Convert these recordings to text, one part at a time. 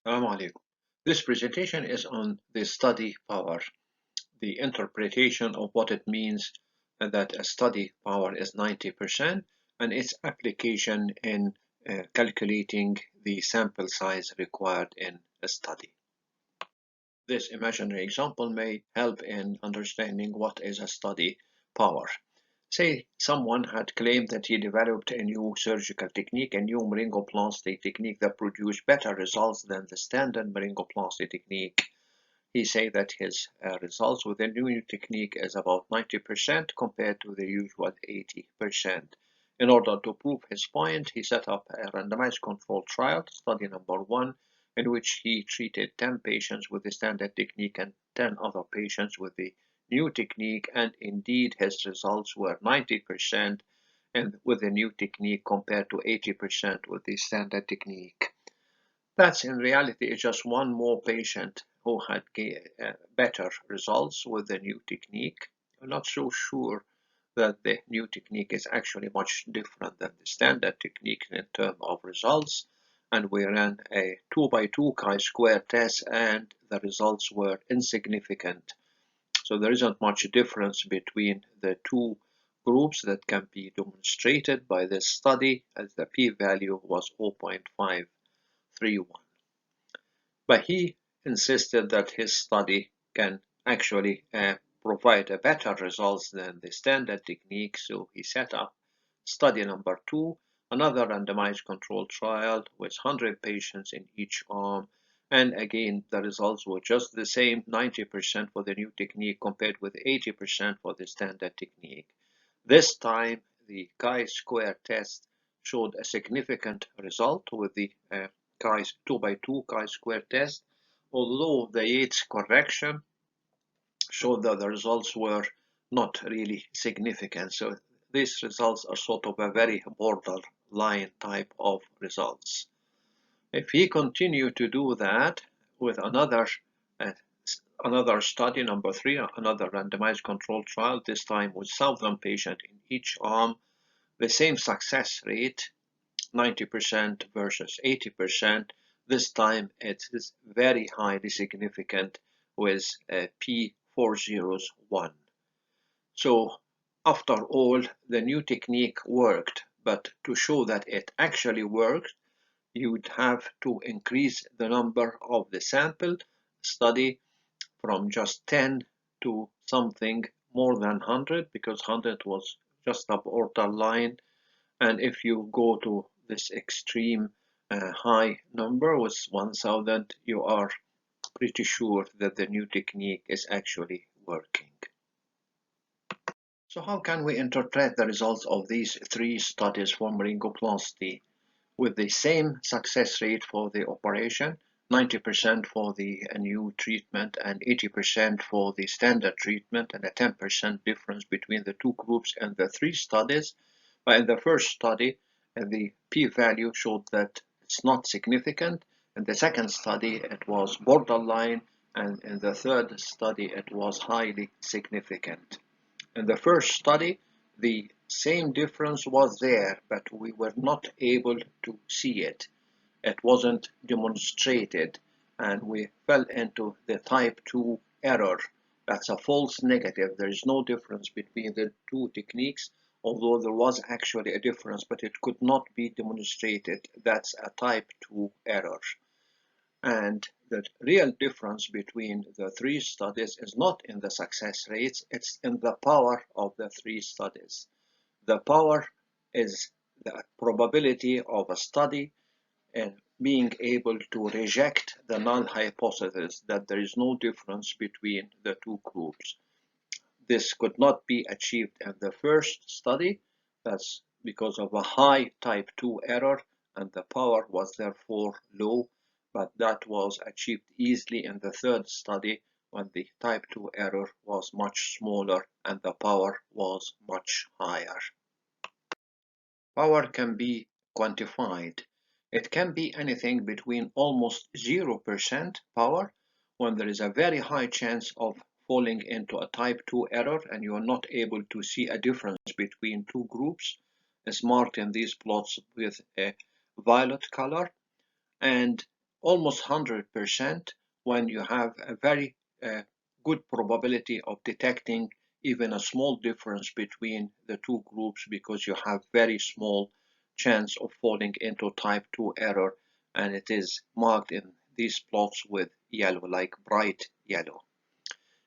Assalamu alaikum. This presentation is on the study power, the interpretation of what it means that a study power is 90% and its application in calculating the sample size required in a study. This imaginary example may help in understanding what is a study power. Say someone had claimed that he developed a new surgical technique, a new Myringoplasty technique that produced better results than the standard Myringoplasty technique. He said that his results with the new technique is about 90% compared to the usual 80%. In order to prove his point, he set up a randomized controlled trial, study number 1, in which he treated 10 patients with the standard technique and 10 other patients with the new technique, and indeed his results were 90% and with the new technique compared to 80% with the standard technique. That's in reality just one more patient who had better results with the new technique. I'm not so sure that the new technique is actually much different than the standard technique in terms of results. And we ran a 2x2 chi-square test and the results were insignificant. So there isn't much difference between the two groups that can be demonstrated by this study, as the p-value was 0.531. But he insisted that his study can actually provide a better results than the standard technique, so he set up study number 2, another randomized controlled trial with 100 patients in each arm, and again the results were just the same, 90% for the new technique compared with 80% for the standard technique. This time the chi-square test showed a significant result with the 2x2 chi-square test, although the Yates correction showed that the results were not really significant. So these results are sort of a very borderline type of results. If he continued to do that with another study, number 3, another randomized controlled trial, this time with 1,000 patients in each arm, the same success rate, 90% versus 80%. This time it is very highly significant with P401. So after all, the new technique worked, but to show that it actually worked, you would have to increase the number of the sample study from just 10 to something more than 100, because 100 was just a borderline. And if you go to this extreme high number with 1,000, you are pretty sure that the new technique is actually working. So how can we interpret the results of these 3 studies for Myringoplasty with the same success rate for the operation, 90% for the new treatment and 80% for the standard treatment, and a 10% difference between the two groups and the 3 studies? But in the first study, the p-value showed that it's not significant. In the second study, it was borderline, and in the third study, it was highly significant. In the first study, the same difference was there, but we were not able to see it. It wasn't demonstrated, and we fell into the type 2 error. That's a false negative. There is no difference between the two techniques, although there was actually a difference, but it could not be demonstrated. That's a type 2 error. And the real difference between the 3 studies is not in the success rates, it's in the power of the 3 studies. The power is the probability of a study and being able to reject the null hypothesis that there is no difference between the two groups. This could not be achieved in the first study. That's because of a high type 2 error, and the power was therefore low, but that was achieved easily in the third study when the type 2 error was much smaller and the power was much higher. Power can be quantified. It can be anything between almost 0% power, when there is a very high chance of falling into a type 2 error and you are not able to see a difference between two groups, as marked in these plots with a violet color, and almost 100% when you have a very good probability of detecting even a small difference between the two groups, because you have very small chance of falling into type 2 error, and it is marked in these plots with yellow, like bright yellow.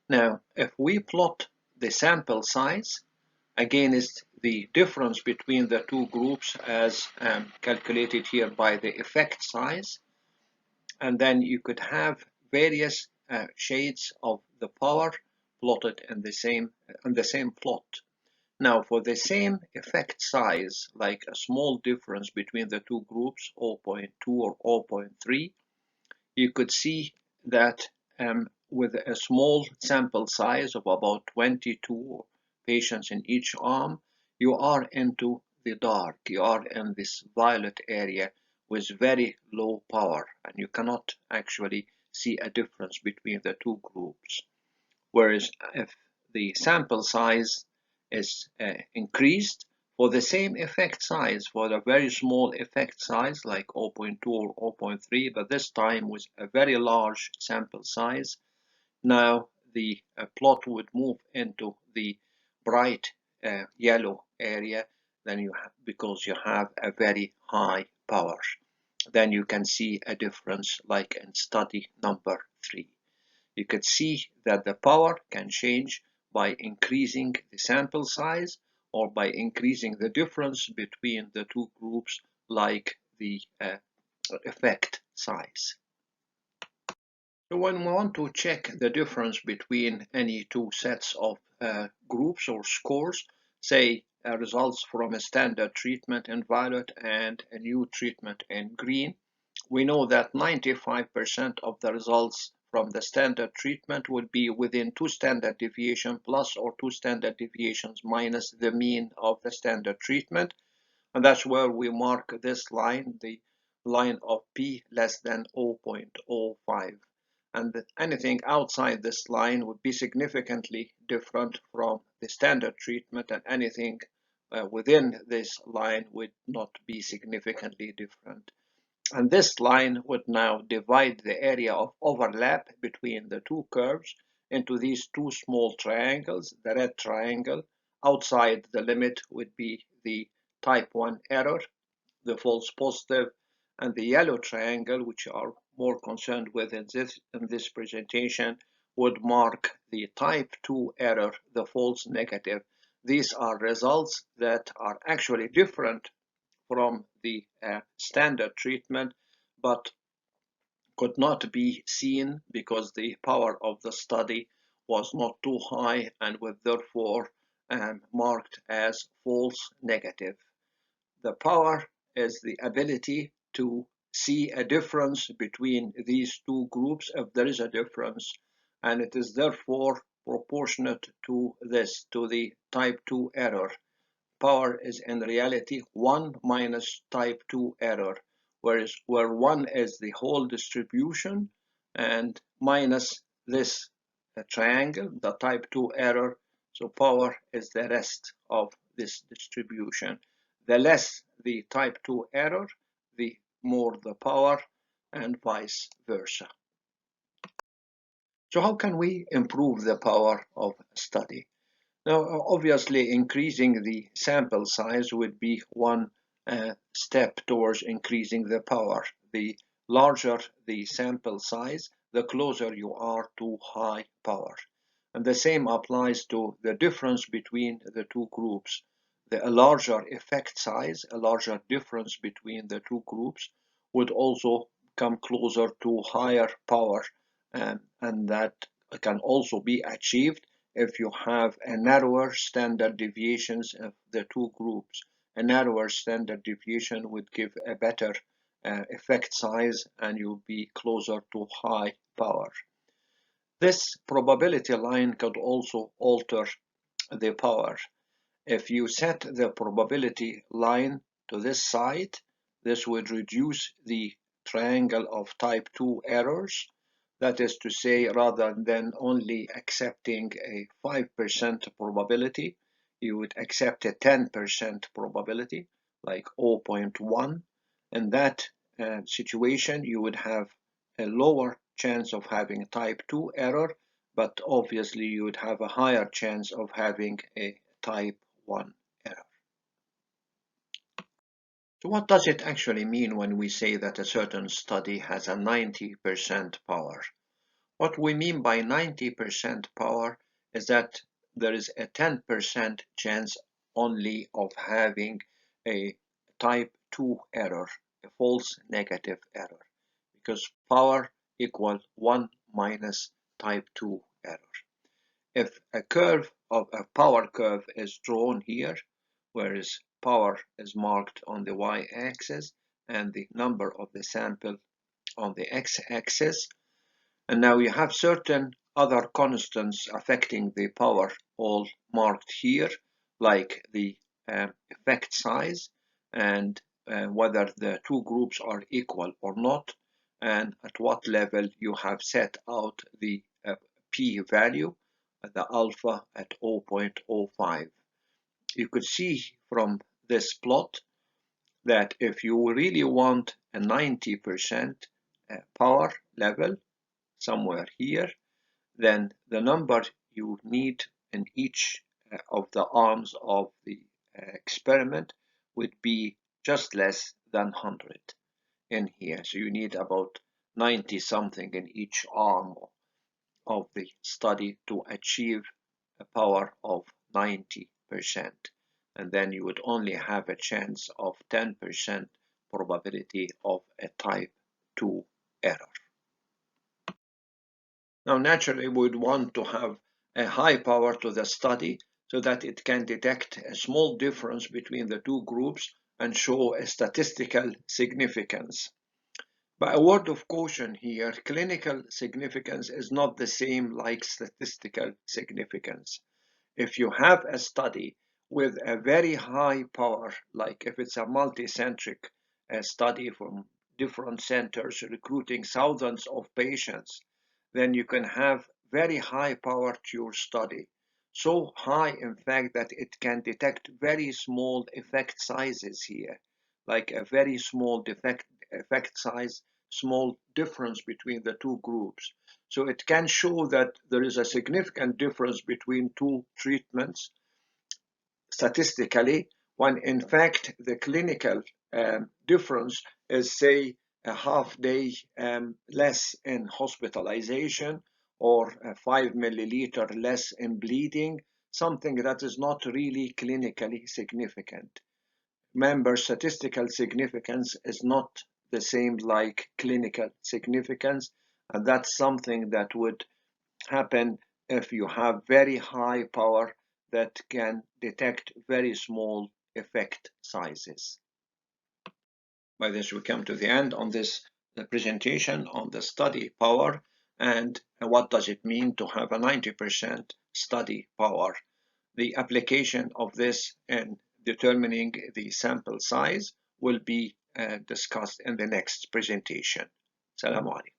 Now, if we plot the sample size against the difference between the two groups as calculated here by the effect size, and then you could have various shades of the power plotted in the same plot. Now, for the same effect size, like a small difference between the two groups, 0.2 or 0.3, you could see that with a small sample size of about 22 patients in each arm, you are into the dark. You are in this violet area with very low power, and you cannot actually see a difference between the two groups. Whereas if the sample size is increased for the same effect size, for a very small effect size like 0.2 or 0.3, but this time with a very large sample size, now the plot would move into the bright yellow area, then because you have a very high power. Then you can see a difference like in study number 3. You could see that the power can change by increasing the sample size or by increasing the difference between the two groups, like the effect size. So when we want to check the difference between any two sets of groups or scores, say results from a standard treatment in violet and a new treatment in green, we know that 95% of the results from the standard treatment would be within 2 standard deviations plus or 2 standard deviations minus the mean of the standard treatment. And that's where we mark this line, the line of p less than 0.05. And anything outside this line would be significantly different from the standard treatment, and anything within this line would not be significantly different. And this line would now divide the area of overlap between the two curves into these two small triangles. The red triangle outside the limit would be the type 1 error, the false positive, and the yellow triangle, which are more concerned with in this presentation, would mark the type 2 error, the false negative. These are results that are actually different from the standard treatment, but could not be seen because the power of the study was not too high and was therefore marked as false negative. The power is the ability to see a difference between these two groups if there is a difference, and it is therefore proportionate to the type 2 error. Power is in reality 1 minus type 2 error, where 1 is the whole distribution and minus this triangle, the type 2 error, so power is the rest of this distribution. The less the type 2 error, the more the power, and vice versa. So how can we improve the power of a study? Now, obviously, increasing the sample size would be one step towards increasing the power. The larger the sample size, the closer you are to high power. And the same applies to the difference between the two groups. A larger effect size, a larger difference between the two groups would also come closer to higher power, and that can also be achieved if you have a narrower standard deviations of the two groups. A narrower standard deviation would give a better effect size, and you'll be closer to high power. This probability line could also alter the power. If you set the probability line to this side, this would reduce the triangle of type 2 errors. That is to say, rather than only accepting a 5% probability, you would accept a 10% probability, like 0.1. In that situation, you would have a lower chance of having type 2 error, but obviously you would have a higher chance of having a type 1 error. So what does it actually mean when we say that a certain study has a 90% power? What we mean by 90% power is that there is a 10% chance only of having a type 2 error, a false negative error, because power equals 1 minus type 2 error. If a curve of a power curve is drawn here, whereas power is marked on the y-axis and the number of the sample on the x-axis, and now you have certain other constants affecting the power all marked here, like the effect size and whether the two groups are equal or not, and at what level you have set out the p-value, the alpha at 0.05. You could see from this plot that if you really want a 90% power level somewhere here, then the number you need in each of the arms of the experiment would be just less than 100 in here. So you need about 90 something in each arm of the study to achieve a power of 90%. And then you would only have a chance of 10% probability of a type 2 error. Now, naturally, we would want to have a high power to the study so that it can detect a small difference between the two groups and show a statistical significance. But a word of caution here, clinical significance is not the same like statistical significance. If you have a study with a very high power, like if it's a multicentric study from different centers recruiting thousands of patients, then you can have very high power to your study. So high, in fact, that it can detect very small effect sizes here, like a very small effect size, small difference between the two groups. So it can show that there is a significant difference between two treatments statistically, when in fact the clinical difference is, say, a half day less in hospitalization or 5 milliliter less in bleeding, something that is not really clinically significant. Remember, statistical significance is not the same like clinical significance, and that's something that would happen if you have very high power that can detect very small effect sizes. By this, we come to the end on this presentation on the study power and what does it mean to have a 90% study power. The application of this in determining the sample size will be discussed in the next presentation. Assalamu alaikum.